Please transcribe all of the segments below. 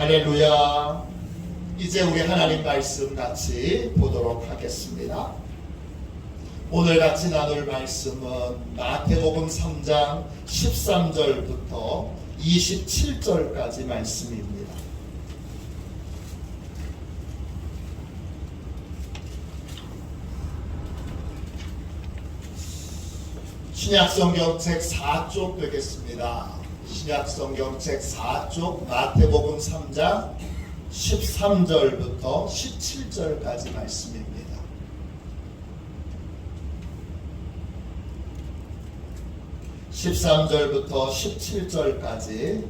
할렐루야. 이제 우리 하나님 말씀 같이 보도록 하겠습니다. 오늘 같이 나눌 말씀은 마태복음 3장 13절부터 27절까지 말씀입니다. 신약성경 책 4쪽 되겠습니다. 신약성경 책 4쪽 마태복음 3장 13절부터 17절까지 말씀입니다. (13절부터) 17절까지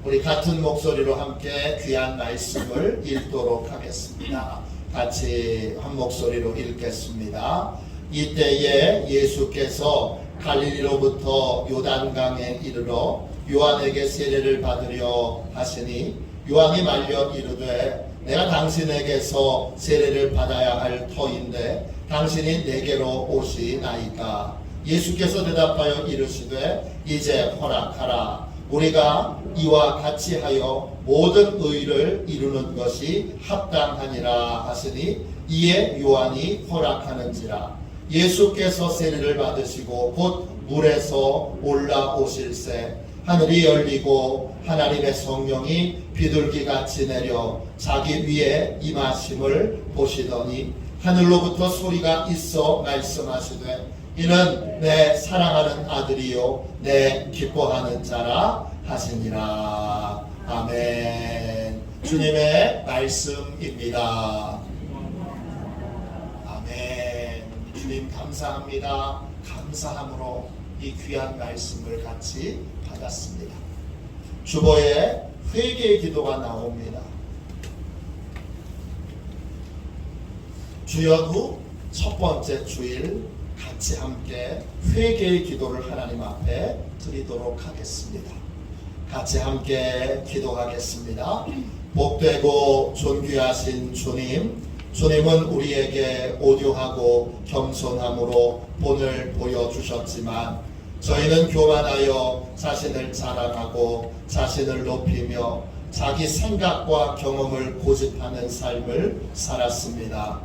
우리 같은 목소리로 함께 귀한 말씀을 읽도록 하겠습니다. 같이 한 목소리로 읽겠습니다. 이때에 예수께서 갈릴리로부터 요단강에 이르러 요한에게 세례를 받으려 하시니 요한이 말려 이르되 내가 당신에게서 세례를 받아야 할 터인데 당신이 내게로 오시나이까. 예수께서 대답하여 이르시되 이제 허락하라. 우리가 이와 같이 하여 모든 의를 이루는 것이 합당하니라 하시니 이에 요한이 허락하는지라. 예수께서 세례를 받으시고 곧 물에서 올라오실새 하늘이 열리고 하나님의 성령이 비둘기같이 내려 자기 위에 임하심을 보시더니 하늘로부터 소리가 있어 말씀하시되 이는 내 사랑하는 아들이요 내 기뻐하는 자라 하시니라. 아멘. 주님의 말씀입니다. 아멘. 주님 감사합니다. 감사함으로 이 귀한 말씀을 같이 받았습니다. 주보에 회개의 기도가 나옵니다. 주여도 첫 번째 주일 같이 함께 회개의 기도를 하나님 앞에 드리도록 하겠습니다. 같이 함께 기도하겠습니다. 복되고 존귀하신 주님, 주님은 우리에게 오묘하고 겸손함으로 본을 보여주셨지만 저희는 교만하여 자신을 자랑하고 자신을 높이며 자기 생각과 경험을 고집하는 삶을 살았습니다.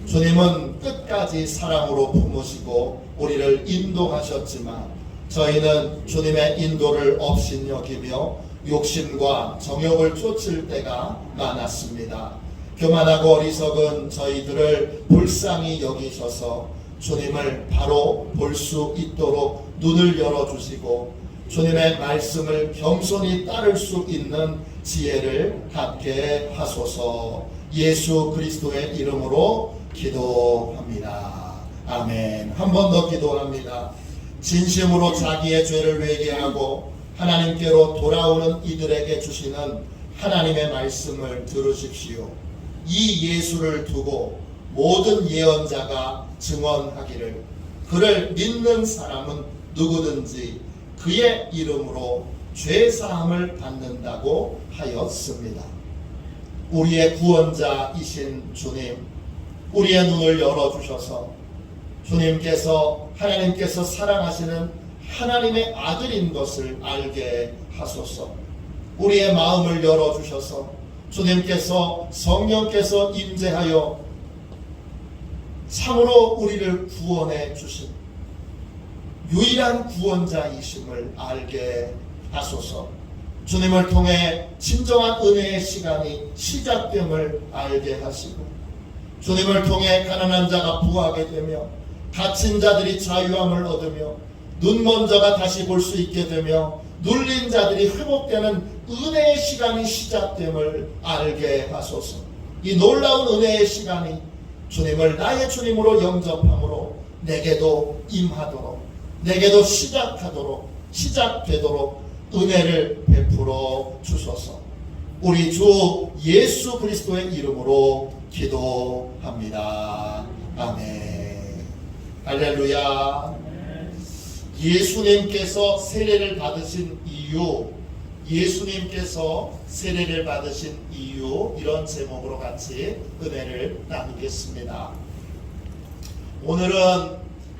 주님은 끝까지 사랑으로 품으시고 우리를 인도하셨지만 저희는 주님의 인도를 업신여기며 욕심과 정욕을 쫓을 때가 많았습니다. 교만하고 어리석은 저희들을 불쌍히 여기셔서 주님을 바로 볼 수 있도록 눈을 열어주시고 주님의 말씀을 겸손히 따를 수 있는 지혜를 갖게 하소서. 예수 그리스도의 이름으로 기도합니다. 아멘. 한 번 더 기도합니다. 진심으로 자기의 죄를 회개하고 하나님께로 돌아오는 이들에게 주시는 하나님의 말씀을 들으십시오. 이 예수를 두고 모든 예언자가 증언하기를 그를 믿는 사람은 누구든지 그의 이름으로 죄사함을 받는다고 하였습니다. 우리의 구원자이신 주님, 우리의 눈을 열어주셔서 주님께서 하나님께서 사랑하시는 하나님의 아들인 것을 알게 하소서. 우리의 마음을 열어주셔서 주님께서 성령께서 임재하여 참으로 우리를 구원해 주신 유일한 구원자이심을 알게 하소서. 주님을 통해 진정한 은혜의 시간이 시작됨을 알게 하시고 주님을 통해 가난한 자가 부하게 되며 갇힌 자들이 자유함을 얻으며 눈먼 자가 다시 볼 수 있게 되며 눌린 자들이 회복되는 은혜의 시간이 시작됨을 알게 하소서. 이 놀라운 은혜의 시간이 주님을 나의 주님으로 영접함으로 내게도 임하도록 내게도 시작되도록 은혜를 베풀어 주소서. 우리 주 예수 그리스도의 이름으로 기도합니다. 아멘. 할렐루야. 예수님께서 세례를 받으신 이유, 이런 제목으로 같이 은혜를 나누겠습니다. 오늘은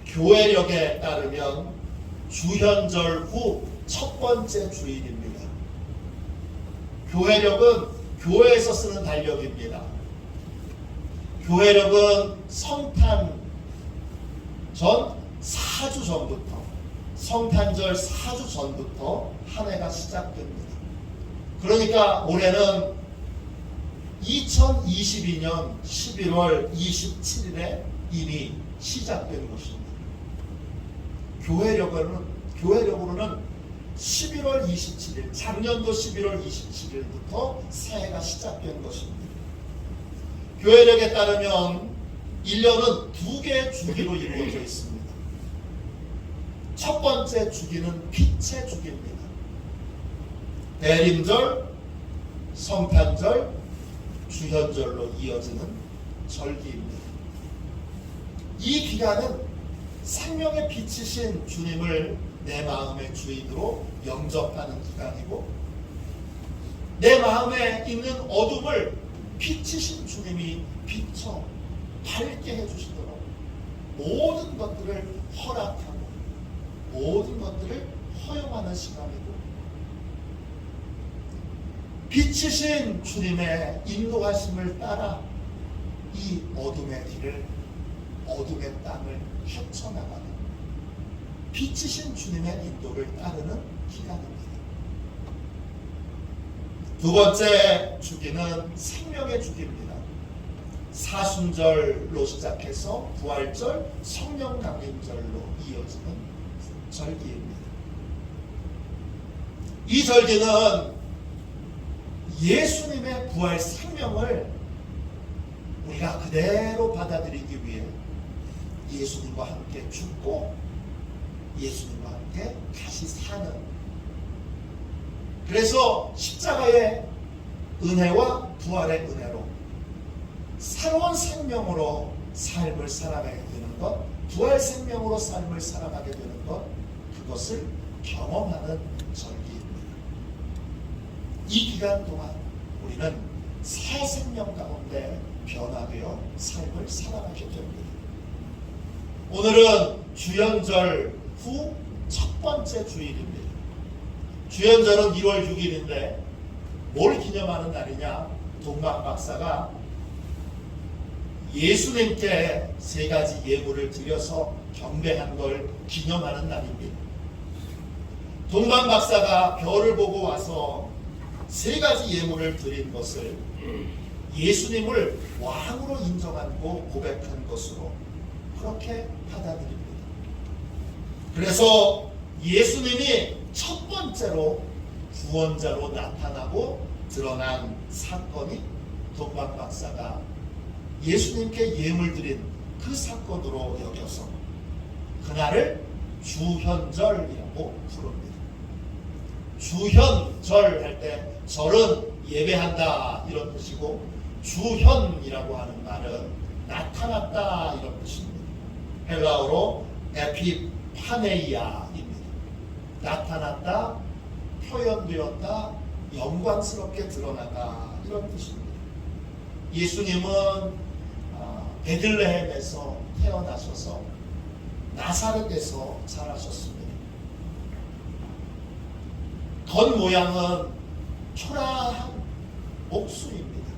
교회력에 따르면 주현절 후 첫 번째 주일입니다. 교회력은 교회에서 쓰는 달력입니다. 교회력은 성탄 전 4주 전부터, 성탄절 4주 전부터 한 해가 시작됩니다. 그러니까 올해는 2022년 11월 27일에 이미 시작된 것입니다. 교회력으로는 11월 27일, 작년도 11월 27일부터 새해가 시작된 것입니다. 교회력에 따르면 1년은 2개의 주기로 이루어져 있습니다. 첫 번째 주기는 빛의 주기입니다. 대림절, 성탄절, 주현절로 이어지는 절기입니다. 이 기간은 생명의 빛이신 주님을 내 마음의 주인으로 영접하는 기간이고, 내 마음에 있는 어둠을 빛이신 주님이 비춰 밝게 해주시도록 모든 것들을 허락하고 모든 것들을 허용하는 시간이고, 빛이신 주님의 인도하심을 따라 이 어둠의 길을, 어둠의 땅을 헤쳐나가는 빛이신 주님의 인도를 따르는 기간입니다. 두 번째 주기는 생명의 주기입니다. 사순절로 시작해서 부활절, 성령 강림절로 이어지는 절기입니다. 이 절기는 예수님의 부활 생명을 우리가 그대로 받아들이기 위해 예수님과 함께 죽고 예수님과 함께 다시 사는, 그래서 십자가의 은혜와 부활의 은혜로 새로운 생명으로 삶을 살아가게 되는 것, 부활 생명으로 삶을 살아가게 되는 것, 그것을 경험하는 절기입니다. 이 기간 동안 우리는 새 생명 가운데 변화되어 삶을 살아가게 됩니다. 오늘은 주연절 후 첫 번째 주일입니다. 주연절은 1월 6일인데 뭘 기념하는 날이냐? 동방 박사가 예수님께 3가지 예물을 드려서 경배한 걸 기념하는 날입니다. 동방 박사가 별을 보고 와서 3가지 예물을 드린 것을 예수님을 왕으로 인정하고 고백한 것으로 그렇게 받아들입니다. 그래서 예수님이 첫 번째로 구원자로 나타나고 드러난 사건이 동방 박사가 예수님께 예물 드린 그 사건으로 여겨서 그날을 주현절이라고 부릅니다. 주현절 할 때 절은 예배한다 이런 뜻이고, 주현이라고 하는 말은 나타났다 이런 뜻입니다. 헬라어로 에피파네이아입니다. 나타났다, 표현되었다, 영광스럽게 드러나다 이런 뜻입니다. 예수님은 베들레헴에서 태어나셔서 나사렛에서 자라셨습니다. 겉 모양은 초라한 목수입니다.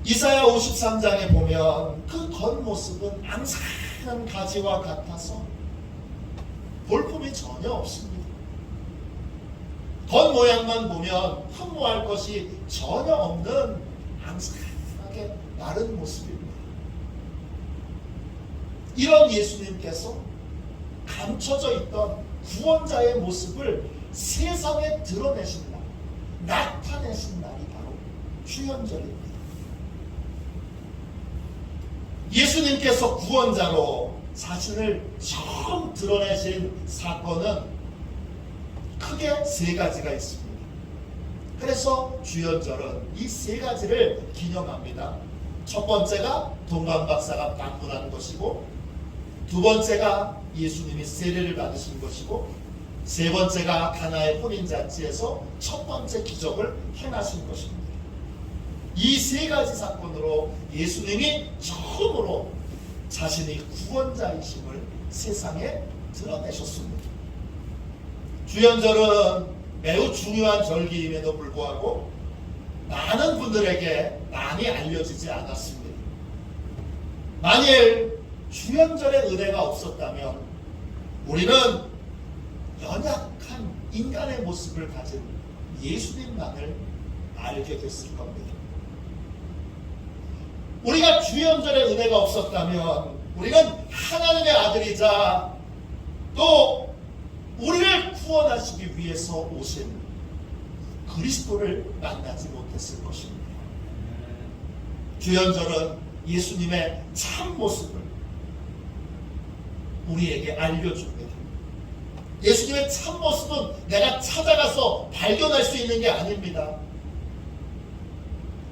이사야 53장에 보면 그 겉모습은 앙상한 가지와 같아서 볼품이 전혀 없습니다. 겉모양만 보면 흠모할 것이 전혀 없는 앙상하게 마른 모습입니다. 이런 예수님께서 감춰져 있던 구원자의 모습을 세상에 드러내신 날, 나타내신 날이 바로 주현절입니다. 예수님께서 구원자로 자신을 처음 드러내신 사건은 크게 3가지가 있습니다. 그래서 주연절은 이 3가지를 기념합니다. 첫 번째가 동방 박사가 방문한 것이고, 두 번째가 예수님이 세례를 받으신 것이고, 세 번째가 가나의 혼인잔치에서 첫 번째 기적을 행하신 것입니다. 이 3가지 사건으로 예수님이 처음으로 자신의 구원자이심을 세상에 드러내셨습니다. 주연절은 매우 중요한 절기임에도 불구하고 많은 분들에게 많이 알려지지 않았습니다. 만일 주연절의 은혜가 없었다면 우리는 연약한 인간의 모습을 가진 예수님만을 알게 됐을 겁니다. 우리가 주연절의 은혜가 없었다면 우리는 하나님의 아들이자 또 우리를 구원하시기 위해서 오신 그리스도를 만나지 못했을 것입니다. 주연절은 예수님의 참 모습을 우리에게 알려줍니다. 예수님의 참 모습은 내가 찾아가서 발견할 수 있는 게 아닙니다.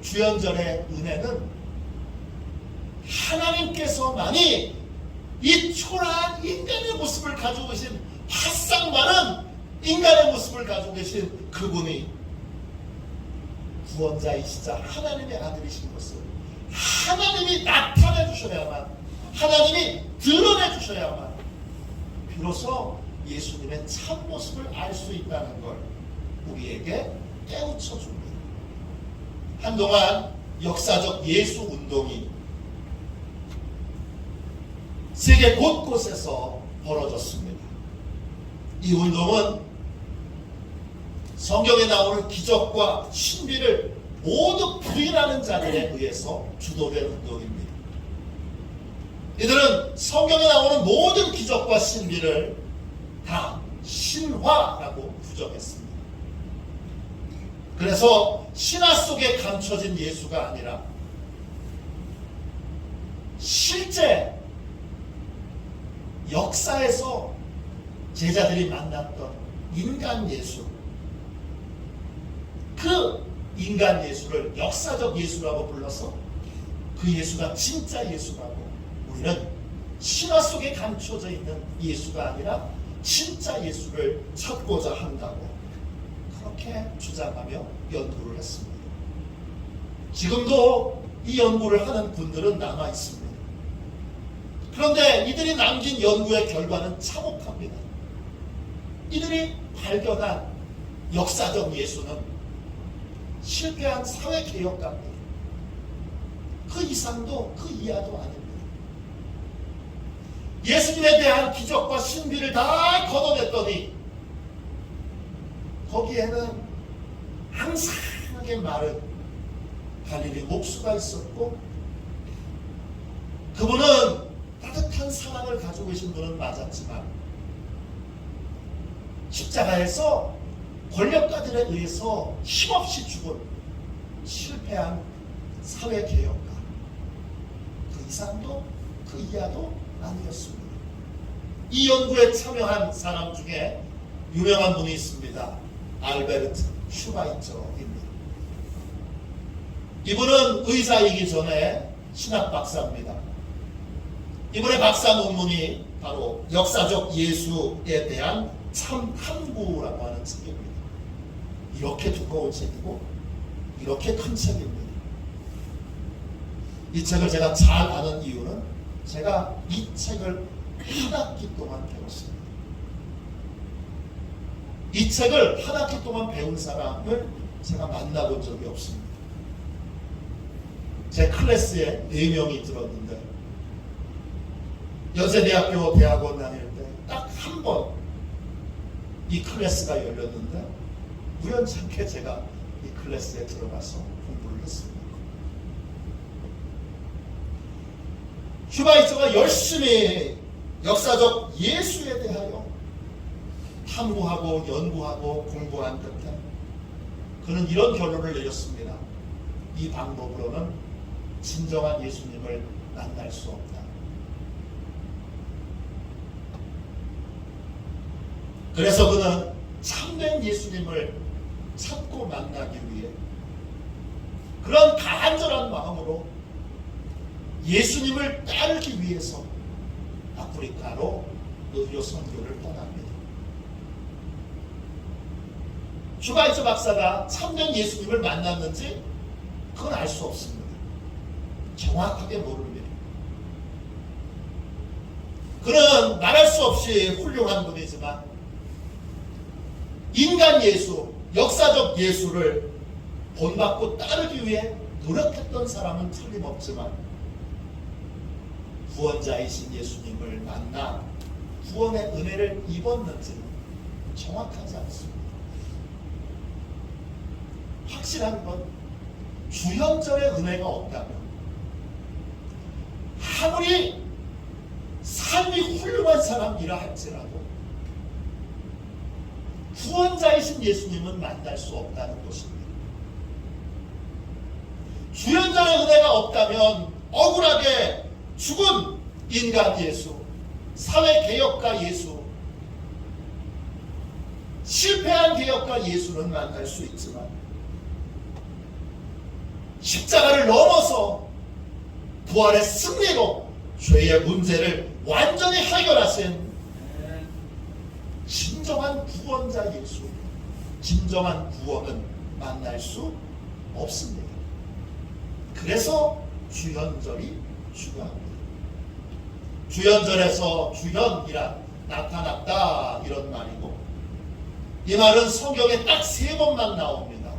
주연절의 은혜는 하나님께서만이 이 초라한 인간의 모습을 가지고 계신 바싹 마른 인간의 모습을 가지고 계신 그분이 구원자이시자 하나님의 아들이신 것을 하나님이 나타내 주셔야만, 하나님이 드러내 주셔야만 비로소 예수님의 참 모습을 알 수 있다는 걸 우리에게 깨우쳐 줍니다. 한동안 역사적 예수 운동이 세계 곳곳에서 벌어졌습니다. 이 운동은 성경에 나오는 기적과 신비를 모두 부인하는 자들에 의해서 주도된 운동입니다. 이들은 성경에 나오는 모든 기적과 신비를 다 신화라고 부정했습니다. 그래서 신화 속에 감춰진 예수가 아니라 실제 역사에서 제자들이 만났던 인간 예수, 그 인간 예수를 역사적 예수라고 불러서 그 예수가 진짜 예수라고, 우리는 신화 속에 감춰져 있는 예수가 아니라 진짜 예수를 찾고자 한다고 그렇게 주장하며 연구를 했습니다. 지금도 이 연구를 하는 분들은 남아 있습니다. 그런데 이들이 남긴 연구의 결과는 참혹합니다. 이들이 발견한 역사적 예수는 실패한 사회개혁가입니다. 그 이상도 그 이하도 아닙니다. 예수님에 대한 기적과 신비를 다 걷어냈더니 거기에는 항상하게 마른 갈릴리 목수가 있었고, 그분은 따뜻한 사랑을 가지고 계신 분은 맞았지만 십자가에서 권력가들에 의해서 힘없이 죽은 실패한 사회개혁가, 그 이상도 그 이하도 아니었습니다. 이 연구에 참여한 사람 중에 유명한 분이 있습니다. 알베르트 슈바이처입니다. 이분은 의사이기 전에 신학 박사입니다. 이분의 박사 논문이 바로 역사적 예수에 대한 참 탐구라고 하는 책입니다. 이렇게 두꺼운 책이고 이렇게 큰 책입니다. 이 책을 제가 잘 아는 이유는 제가 이 책을 한 학기 동안 배웠습니다. 이 책을 한 학기 동안 배운 사람을 제가 만나본 적이 없습니다. 제 클래스에 4명이 들었는데 연세대학교 대학원 다닐 때 딱 한 번 이 클래스가 열렸는데 우연찮게 제가 이 클래스에 들어가서 공부를 했습니다. 슈바이처가 열심히 역사적 예수에 대하여 탐구하고 연구하고 공부한 끝에 그는 이런 결론을 내렸습니다. 이 방법으로는 진정한 예수님을 만날 수 없다. 그래서 그는 참된 예수님을 찾고 만나기 위해 그런 간절한 마음으로 예수님을 따르기 위해서 아프리카로 의료 선교를 떠납니다. 슈바이처 박사가 참된 예수님을 만났는지 그건 알 수 없습니다. 정확하게 모릅니다. 그는 말할 수 없이 훌륭한 분이지만 인간 예수, 역사적 예수를 본받고 따르기 위해 노력했던 사람은 틀림없지만 구원자이신 예수님을 만나 구원의 은혜를 입었는지는 정확하지 않습니다. 확실한 건 주현절의 은혜가 없다면 아무리 삶이 훌륭한 사람이라 할지라도 구원자이신 예수님은 만날 수 없다는 것입니다. 주현절의 은혜가 없다면 억울하게 죽은 인간 예수, 사회개혁가 예수, 실패한 개혁가 예수는 만날 수 있지만 십자가를 넘어서 부활의 승리로 죄의 문제를 완전히 해결하신 진정한 구원자 예수, 진정한 구원은 만날 수 없습니다. 그래서 주현절이 중요합니다. 주현절에서 주현이란 나타났다 이런 말이고, 이 말은 성경에 딱 3번만 나옵니다.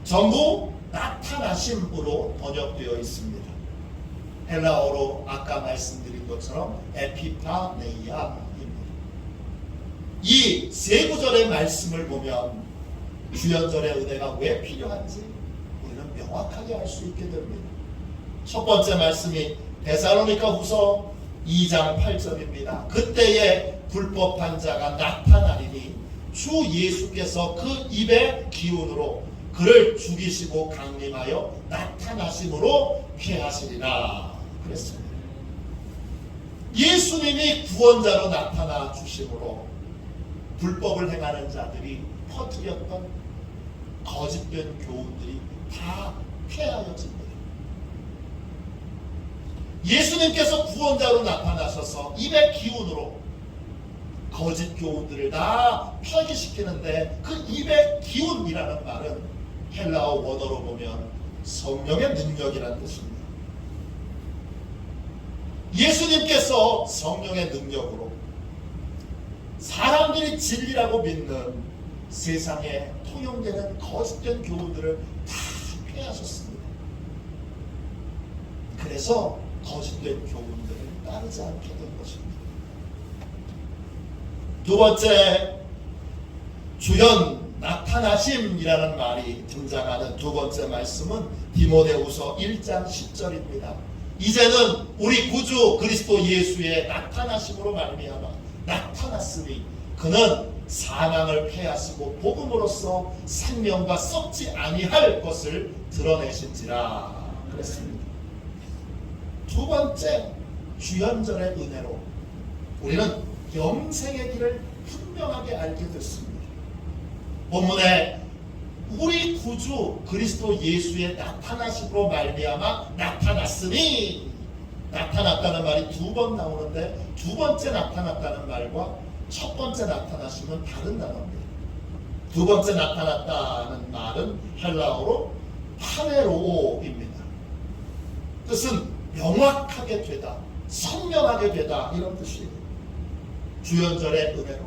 전부 나타나심으로 번역되어 있습니다. 헬라어로 아까 말씀드린 것처럼 에피파네이아입니다. 이 3구절의 말씀을 보면 주현절의 은혜가 왜 필요한지 우리는 명확하게 알 수 있게 됩니다. 첫 번째 말씀이 데살로니가 후서 2장 8절입니다. 그때에 불법한 자가 나타나리니 주 예수께서 그 입의 기운으로 그를 죽이시고 강림하여 나타나심으로 피하시리라 그랬습니다. 예수님이 구원자로 나타나 주심으로 불법을 행하는 자들이 퍼뜨렸던 거짓된 교훈들이 다 폐하여집니다. 예수님께서 구원자로 나타나셔서 입의 기운으로 거짓 교훈들을 다 폐기시키는데, 그 입의 기운이라는 말은 헬라어 원어로 보면 성령의 능력이라는 뜻입니다. 예수님께서 성령의 능력으로 사람들이 진리라고 믿는 세상에 통용되는 거짓된 교훈들을 다 폐하셨습니다. 그래서 거짓된 교훈들을 따르지 않게 된 것입니다. 두 번째, 주현 나타나심이라는 말이 등장하는 두 번째 말씀은 디모데후서 1장 10절입니다. 이제는 우리 구주 그리스도 예수의 나타나심으로 말미암아 나타났으니 그는 사망을 패하시고 복음으로써 생명과 썩지 아니할 것을 드러내신지라 그랬습니다. 두 번째, 주현절의 은혜로 우리는 영생의 길을 분명하게 알게 됐습니다. 본문에 우리 구주 그리스도 예수의 나타나심으로 말미암아 나타났으니, 나타났다는 말이 2번 나오는데 두 번째 나타났다는 말과 첫 번째 나타나심은 다른 단어입니다. 두 번째 나타났다는 말은 헬라어로 파네로입니다. 뜻은 명확하게 되다, 선명하게 되다 이런 뜻이에요. 주현절의 은혜로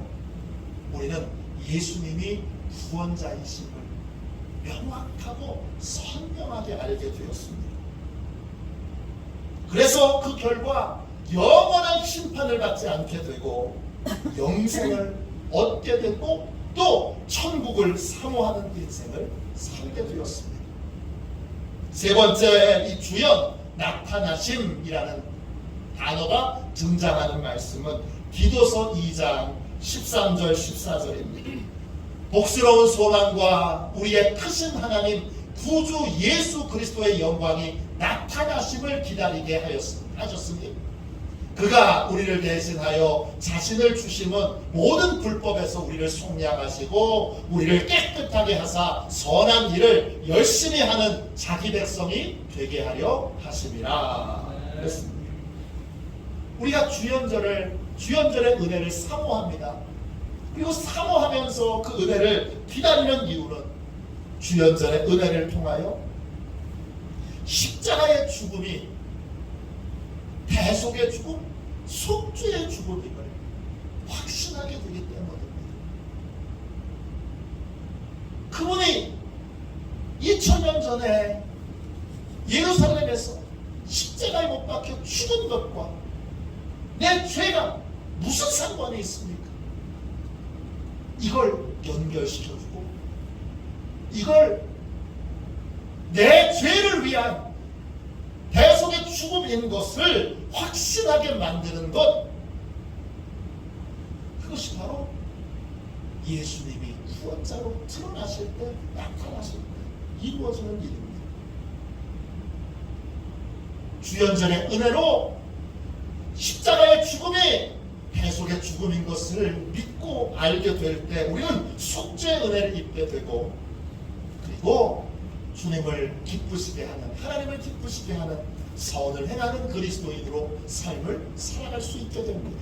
우리는 예수님이 구원자이심을 명확하고 선명하게 알게 되었습니다. 그래서 그 결과 영원한 심판을 받지 않게 되고 영생을 얻게 되고 또 천국을 사모하는 인생을 살게 되었습니다. 세 번째, 이 주현 나타나심이라는 단어가 등장하는 말씀은 디도서 2장 13절 14절입니다. 복스러운 소망과 우리의 크신 하나님 구주 예수 그리스도의 영광이 나타나심을 기다리게 하셨으니 그가 우리를 대신하여 자신을 주심은 모든 불법에서 우리를 속량하시고 우리를 깨끗하게 하사 선한 일을 열심히 하는 자기 백성이 되게 하려 하심이라 그랬습니다. 우리가 주현절의 은혜를 사모합니다. 그리고 사모하면서 그 은혜를 기다리는 이유는 주현절의 은혜를 통하여 십자가의 죽음이 대속의 죽음, 속죄의 죽음임을 확신하게 되기 때문입니다. 그분이 2000년 전에 예루살렘에서 십자가에 못 박혀 죽은 것과 내 죄가 무슨 상관이 있습니까? 이걸 연결시켜주고 이걸 내 죄를 위한 대속의 죽음인 것을 확신하게 만드는 것, 그것이 바로 예수님이 구원자로 드러나실 때, 나타나실 때 이루어지는 일입니다. 주연전의 은혜로 십자가의 죽음이 대속의 죽음인 것을 믿고 알게 될 때 우리는 속죄의 은혜를 입게 되고, 그리고 주님을 기쁘시게 하는, 하나님을 기쁘시게 하는 선을 행하는 그리스도인으로 삶을 살아갈 수 있게 됩니다.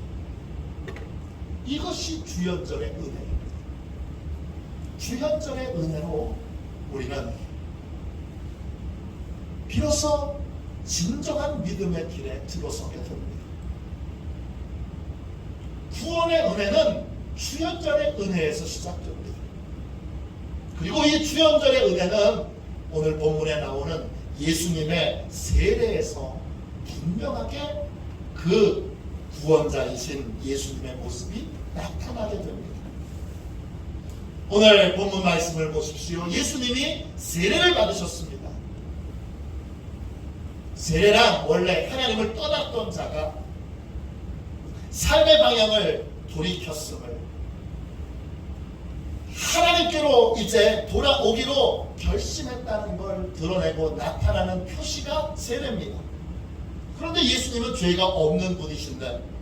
이것이 주연절의 은혜입니다. 주연절의 은혜로 우리는 비로소 진정한 믿음의 길에 들어서게 됩니다. 구원의 은혜는 주연절의 은혜에서 시작됩니다. 그리고 이 주연절의 은혜는 오늘 본문에 나오는 예수님의 세례에서 분명하게 그 구원자이신 예수님의 모습이 나타나게 됩니다. 오늘 본문 말씀을 보십시오. 예수님이 세례를 받으셨습니다. 세례란 원래 하나님을 떠났던 자가 삶의 방향을 돌이켰음을, 하나님께로 이제 돌아오기로 결심했다는 걸 드러내고 나타나는 표시가 세례입니다. 그런데 예수님은 죄가 없는 분이신데,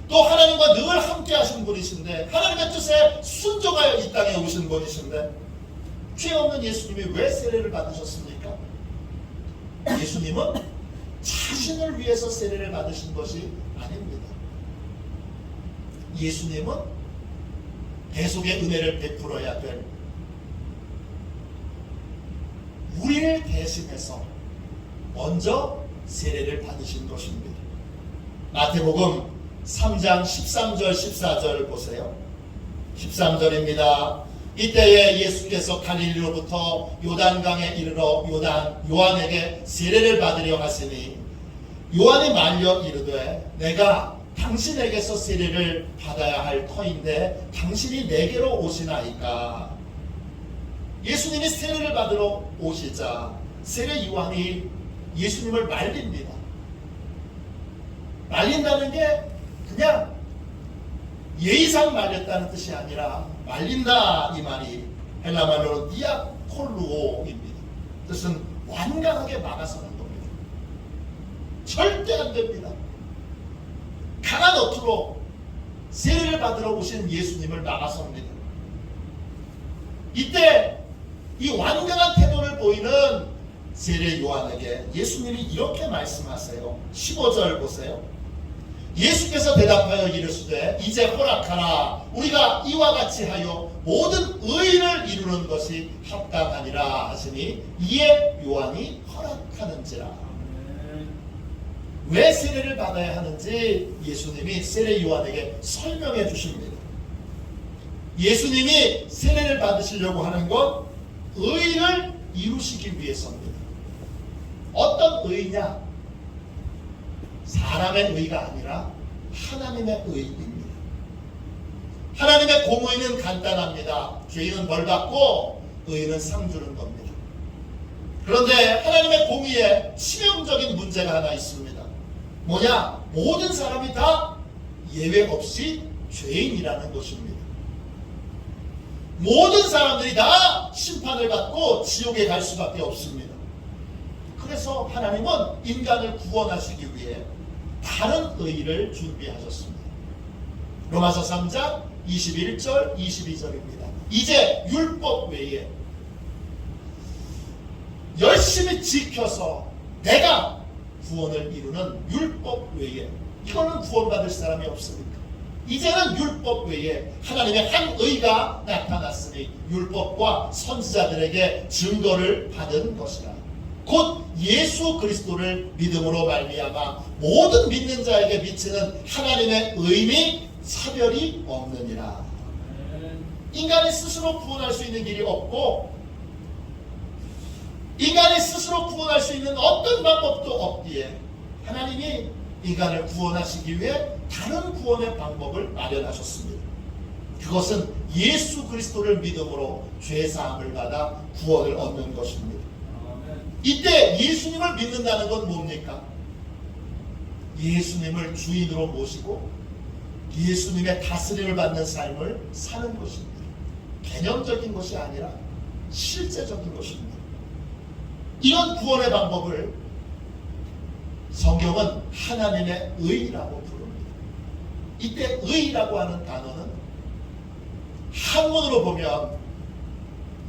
또 하나님과 늘 함께 하신 분이신데, 하나님의 뜻에 순종하여 이 땅에 오신 분이신데, 죄 없는 예수님이 왜 세례를 받으셨습니까? 예수님은 자신을 위해서 세례를 받으신 것이 아닙니다. 예수님은 대속의 은혜를 베풀어야 될 우리를 대신해서 먼저 세례를 받으신 것입니다. 마태복음 3장 13절 14절 보세요. 13절입니다. 이때에 예수께서 갈릴리로부터 요단강에 이르러 요한에게 세례를 받으려 하시니, 요한이 말려 이르되 내가 당신에게서 세례를 받아야 할 터인데 당신이 내게로 오시나이까. 예수님이 세례를 받으러 오시자 세례 요한이 예수님을 말립니다. 말린다는 게 그냥 예의상 말렸다는 뜻이 아니라, 말린다 이 말이 헬라 말로 디아콜루오입니다. 뜻은 완강하게 막아서는 겁니다. 절대 안 됩니다. 강한 어투로 세례를 받으러 오신 예수님을 막아섭니다. 이때 이 완강한 태도를 보이는 세례 요한에게 예수님이 이렇게 말씀하세요. 15절 보세요. 예수께서 대답하여 이르시되 이제 허락하라. 우리가 이와 같이 하여 모든 의를 이루는 것이 합당하니라 하시니, 이에 요한이 허락하는지라. 왜 세례를 받아야 하는지 예수님이 세례 요한에게 설명해 주십니다. 예수님이 세례를 받으시려고 하는 건 의를 이루시기 위해서입니다. 어떤 의냐? 사람의 의가 아니라 하나님의 의입니다. 하나님의 공의는 간단합니다. 죄인은 벌 받고 의인은 상 주는 겁니다. 그런데 하나님의 공의에 치명적인 문제가 하나 있습니다. 뭐냐? 모든 사람이 다 예외 없이 죄인이라는 것입니다. 모든 사람들이 다 심판을 받고 지옥에 갈 수밖에 없습니다. 그래서 하나님은 인간을 구원하시기 위해 다른 의를 준비하셨습니다. 로마서 3장 21절 22절입니다. 이제 율법 외에 열심히 지켜서 내가 구원을 이루는 율법 외에, 이거는 구원받을 사람이 없습니다. 이제는 율법 외에 하나님의 한 의가 나타났으니 율법과 선지자들에게 증거를 받은 것이라. 곧 예수 그리스도를 믿음으로 말미암아 모든 믿는 자에게 미치는 하나님의 의미 차별이 없느니라. 인간이 스스로 구원할 수 있는 길이 없고 인간이 스스로 구원할 수 있는 어떤 방법도 없기에 하나님이 인간을 구원하시기 위해 다른 구원의 방법을 마련하셨습니다. 그것은 예수 그리스도를 믿음으로 죄사함을 받아 구원을 얻는 것입니다. 이때 예수님을 믿는다는 건 뭡니까? 예수님을 주인으로 모시고 예수님의 다스림을 받는 삶을 사는 것입니다. 개념적인 것이 아니라 실제적인 것입니다. 이런 구원의 방법을 성경은 하나님의 의라고 부릅니다. 이때 의라고 하는 단어는 한문으로 보면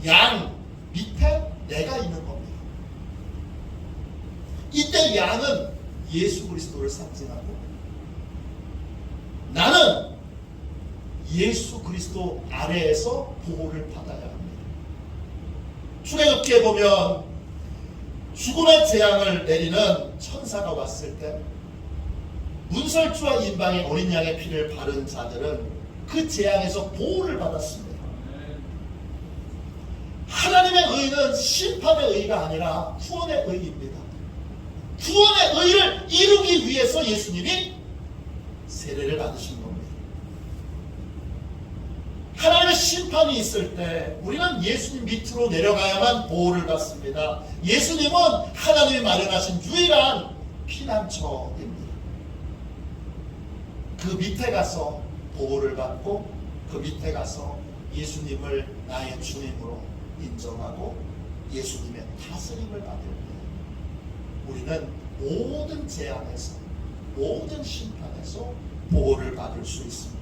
양 밑에 내가 있는 겁니다. 이때 양은 예수 그리스도를 상징하고 나는 예수 그리스도 아래에서 보호를 받아야 합니다. 출애굽기에 보면 죽음의 재앙을 내리는 천사가 왔을 때 문설주와 인방의 어린 양의 피를 바른 자들은 그 재앙에서 보호를 받았습니다. 하나님의 의는 심판의 의가 아니라 구원의 의입니다. 구원의 의를 이루기 위해서 예수님이 세례를 받으신 겁니다. 하나님의 심판이 있을 때 우리는 예수님 밑으로 내려가야만 보호를 받습니다. 예수님은 하나님이 마련하신 유일한 피난처입니다. 그 밑에 가서 보호를 받고 그 밑에 가서 예수님을 나의 주님으로 인정하고 예수님의 다스림을 받을 때 우리는 모든 재앙에서 모든 심판에서 보호를 받을 수 있습니다.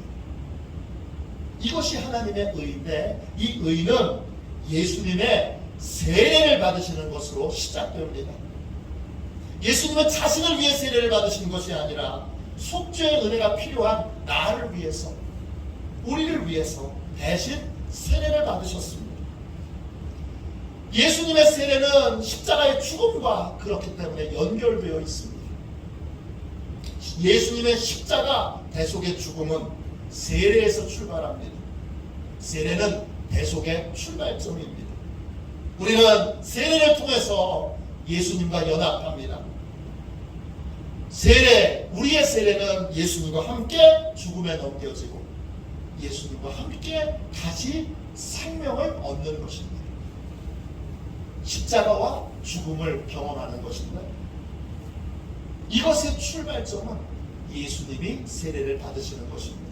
이것이 하나님의 의인데 이 의는 예수님의 세례를 받으시는 것으로 시작됩니다. 예수님은 자신을 위해 세례를 받으신 것이 아니라 속죄의 은혜가 필요한 나를 위해서 우리를 위해서 대신 세례를 받으셨습니다. 예수님의 세례는 십자가의 죽음과 그렇기 때문에 연결되어 있습니다. 예수님의 십자가 대속의 죽음은 세례에서 출발합니다. 세례는 대속의 출발점입니다. 우리는 세례를 통해서 예수님과 연합합니다. 세례, 우리의 세례는 예수님과 함께 죽음에 넘겨지고 예수님과 함께 다시 생명을 얻는 것입니다. 십자가와 죽음을 경험하는 것인데 이것의 출발점은 예수님이 세례를 받으시는 것입니다.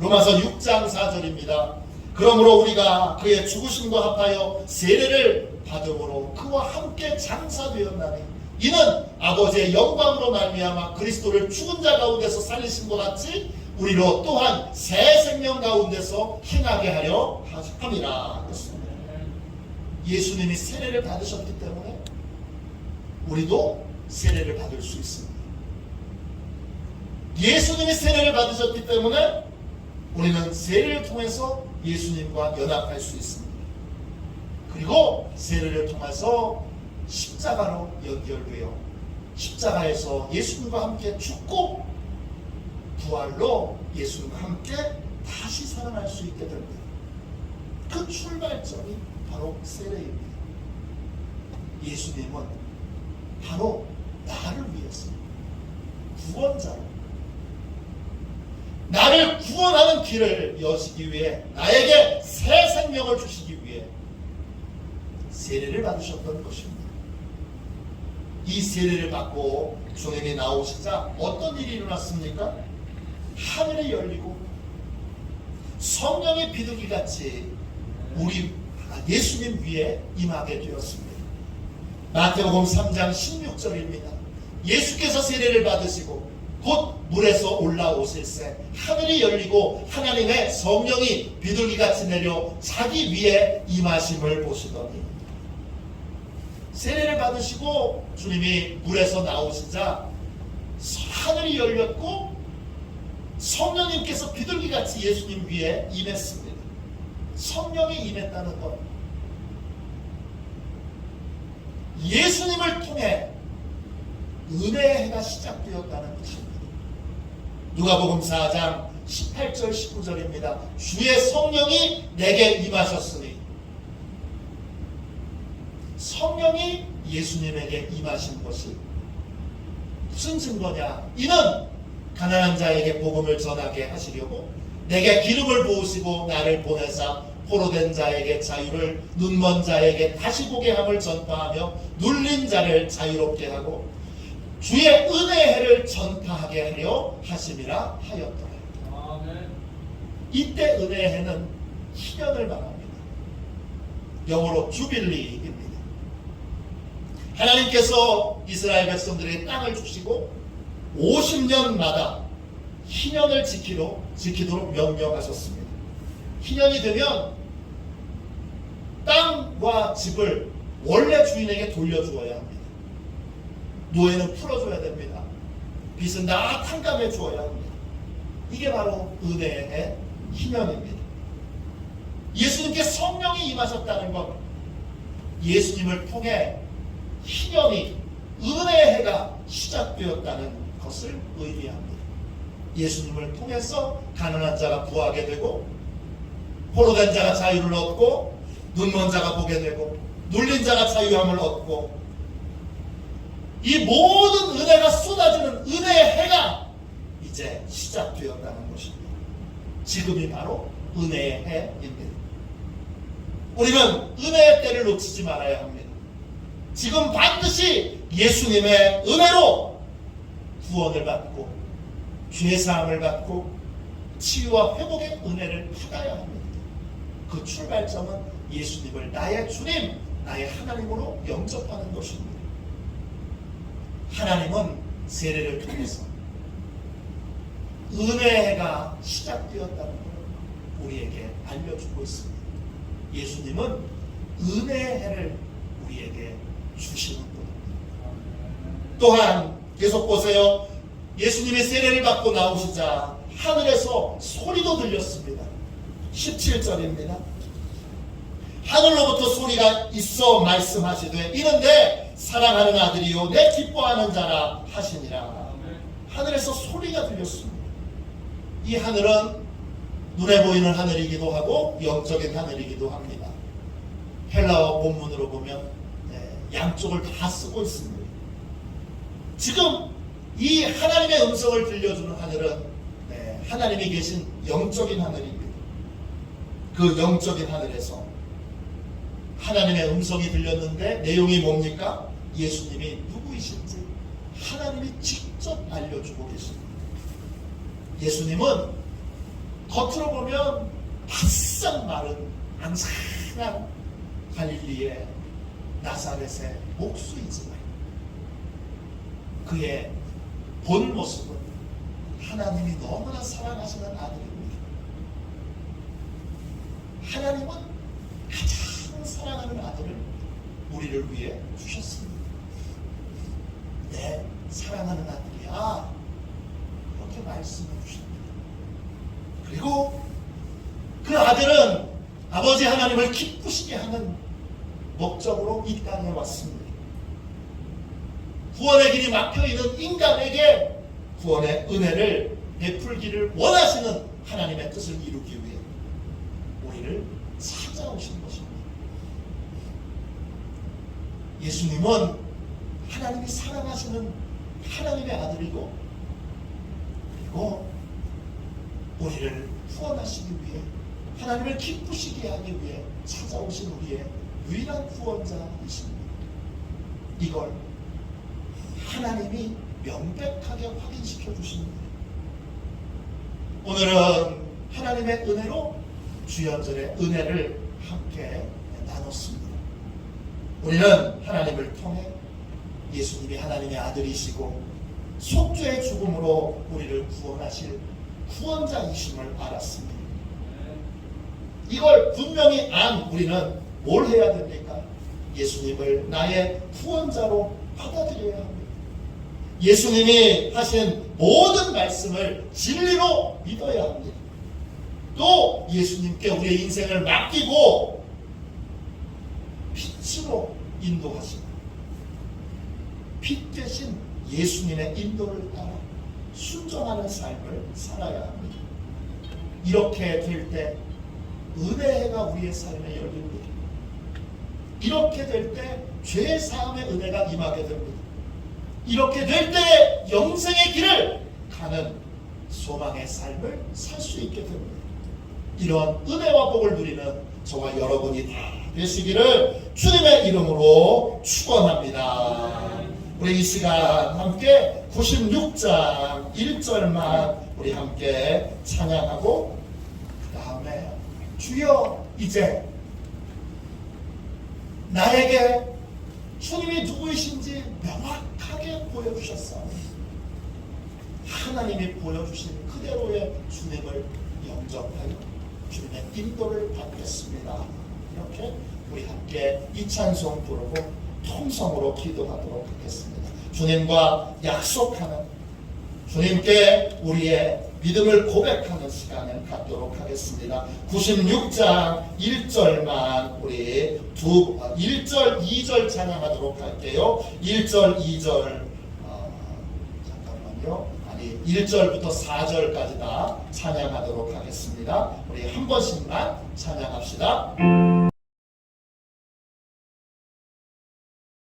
로마서 6장 4절입니다. 그러므로 우리가 그의 죽으심과 합하여 세례를 받음으로 그와 함께 장사되었나니 이는 아버지의 영광으로 말미암아 그리스도를 죽은 자 가운데서 살리신 것 같이 우리로 또한 새 생명 가운데서 행하게 하려 함이라 했습니다. 예수님이 세례를 받으셨기 때문에 우리도 세례를 받을 수 있습니다. 예수님이 세례를 받으셨기 때문에 우리는 세례를 통해서 예수님과 연합할 수 있습니다. 그리고 세례를 통해서 십자가로 연결되어 십자가에서 예수님과 함께 죽고 부활로 예수님과 함께 다시 살아날 수 있게 됩니다. 그 출발점이 바로 세례입니다. 예수님은 바로 나를 위해서 구원자로 나를 구원하는 길을 여시기 위해 나에게 새 생명을 주시기 위해 세례를 받으셨던 것입니다. 이 세례를 받고 주님이 나오시자 어떤 일이 일어났습니까? 하늘이 열리고 성령의 비둘기같이 우리 예수님 위에 임하게 되었습니다. 마태복음 3장 16절입니다. 예수께서 세례를 받으시고 곧 물에서 올라오실새 하늘이 열리고 하나님의 성령이 비둘기같이 내려 자기 위에 임하심을 보시더니 세례를 받으시고 주님이 물에서 나오시자 하늘이 열렸고 성령님께서 비둘기같이 예수님 위에 임했습니다. 성령이 임했다는 것, 예수님을 통해 은혜의 해가 시작되었다는 것입니다. 누가복음 4장 18절 19절입니다. 주의 성령이 내게 임하셨으니, 성령이 예수님에게 임하신 것이 무슨 증거냐? 이는 가난한 자에게 복음을 전하게 하시려고 내게 기름을 부으시고 나를 보내사 포로된 자에게 자유를, 눈먼 자에게 다시 보게 함을 전파하며 눌린 자를 자유롭게 하고 주의 은혜의 해를 전파하게 하려 하심이라 하였더라. 아멘. 이때 은혜의 해는 희년을 말합니다. 영어로 주빌리입니다. 하나님께서 이스라엘 백성들의 땅을 주시고 50년마다 희년을 지키도록 명령하셨습니다. 희년이 되면 땅과 집을 원래 주인에게 돌려주어야 합니다. 노예는 풀어줘야 됩니다. 빚은 다 탕감해 주어야 합니다. 이게 바로 은혜의 희년입니다. 예수님께 성령이 임하셨다는 것, 예수님을 통해 희년이, 은혜의 해가 시작되었다는 것을 의미합니다. 예수님을 통해서 가난한 자가 부하게 되고, 포로된 자가 자유를 얻고, 눈먼 자가 보게 되고, 눌린 자가 자유함을 얻고, 이 모든 은혜가 쏟아지는 은혜의 해가 이제 시작되었다는 것입니다. 지금이 바로 은혜의 해입니다. 우리는 은혜의 때를 놓치지 말아야 합니다. 지금 반드시 예수님의 은혜로 구원을 받고 죄사함을 받고 치유와 회복의 은혜를 받아야 합니다. 그 출발점은 예수님을 나의 주님, 나의 하나님으로 영접하는 것입니다. 하나님은 세례를 통해서 은혜가 시작되었다는 것을 우리에게 알려주고 있습니다. 예수님은 은혜의 해를 우리에게 주시는 분입니다. 또한 계속 보세요. 예수님이 세례를 받고 나오시자 하늘에서 소리도 들렸습니다. 17절입니다. 하늘로부터 소리가 있어 말씀하시되 이는 내 사랑하는 아들이요 내 기뻐하는 자라 하시니라. 하늘에서 소리가 들렸습니다. 이 하늘은 눈에 보이는 하늘이기도 하고 영적인 하늘이기도 합니다. 헬라어 본문으로 보면 양쪽을 다 쓰고 있습니다. 지금 이 하나님의 음성을 들려주는 하늘은 하나님이 계신 영적인 하늘입니다. 그 영적인 하늘에서 하나님의 음성이 들렸는데 내용이 뭡니까? 예수님이 누구이신지 하나님이 직접 알려주고 계십니다. 예수님은 겉으로 보면 바싹 마른 앙상한 갈릴리의 나사렛의 목수이지만 그의 본 모습은 하나님이 너무나 사랑하시는 아들입니다. 하나님은 가장 사랑하는 아들을 우리를 위해 주셨습니다. 내 사랑하는 아들이야, 이렇게 말씀해 주십니다. 그리고 그 아들은 아버지 하나님을 기쁘시게 하는 목적으로 이 땅에 왔습니다. 구원의 길이 막혀있는 인간에게 구원의 은혜를 베풀기를 원하시는 하나님의 뜻을 이루기 위해 우리를 찾아오신 것입니다. 예수님은 하나님이 사랑하시는 하나님의 아들이고 그리고 우리를 구원하시기 위해 하나님을 기쁘시게 하기 위해 찾아오신 우리의 유일한 구원자이십니다. 이걸 하나님이 명백하게 확인시켜 주십니다. 오늘은 하나님의 은혜로 주연절의 은혜를 함께 나눴습니다. 우리는 하나님을 통해 예수님이 하나님의 아들이시고 속죄의 죽음으로 우리를 구원하실 구원자이심을 알았습니다. 이걸 분명히 안 우리는 뭘 해야 됩니까? 예수님을 나의 구원자로 받아들여야 합니다. 예수님이 하신 모든 말씀을 진리로 믿어야 합니다. 또 예수님께 우리의 인생을 맡기고 빛으로 인도하시고 빛 대신 예수님의 인도를 따라 순종하는 삶을 살아야 합니다. 이렇게 될 때 은혜가 우리의 삶에 열립니다. 이렇게 될 때 죄 사함의 은혜가 임하게 됩니다. 이렇게 될 때 영생의 길을 가는 소망의 삶을 살 수 있게 됩니다. 이런 은혜와 복을 누리는 저와 여러분이 다 되시기를 주님의 이름으로 축원합니다. 우리 이 시간 함께 96장 1절만 우리 함께 찬양하고 그 다음에 주여 이제 나에게 주님이 누구이신지 명확하게 보여주셨사오니 하나님이 보여주신 그대로의 주님을 영접하여 주님의 인도를 받겠습니다. 이렇게 우리 함께 이 찬송 부르고 통성으로 기도하도록 하겠습니다. 주님과 약속하는, 주님께 우리의 믿음을 고백하는 시간을 갖도록 하겠습니다. 96장 1절만 우리 1절, 2절 찬양하도록 할게요. 1절, 2절 잠깐만요. 1절부터 4절까지 다 찬양하도록 하겠습니다. 우리 한 번씩만 찬양합시다.